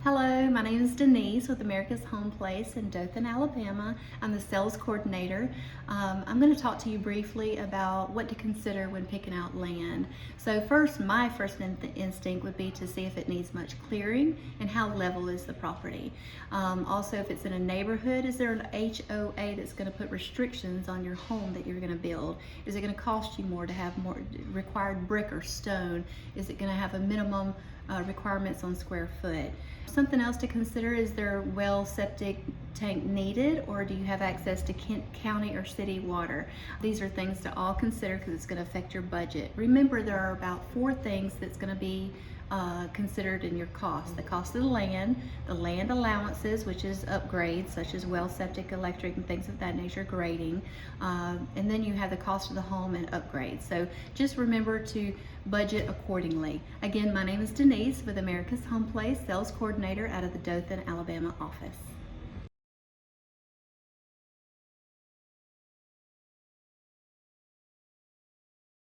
Hello, my name is Denise with America's Home Place in Dothan, Alabama. I'm the sales coordinator. I'm going to talk to you briefly about what to consider when picking out land. So first, my first instinct would be to see if it needs much clearing and how level is the property. Also, if it's in a neighborhood, is there an HOA that's going to put restrictions on your home that you're going to build? Is it going to cost you more to have more required brick or stone? Is it going to have a minimum requirements on square foot? Something else to consider, is there well septic tank needed, or do you have access to county or city water? These are things to all consider because it's going to affect your budget. Remember, there are about 4 things that's going to be considered in your cost. The cost of the land allowances, which is upgrades such as well septic, electric, and things of that nature, grading, and then you have the cost of the home and upgrades. So just remember to budget accordingly. Again, my name is Denise with America's Home Place, sales coordinator out of the Dothan, Alabama office.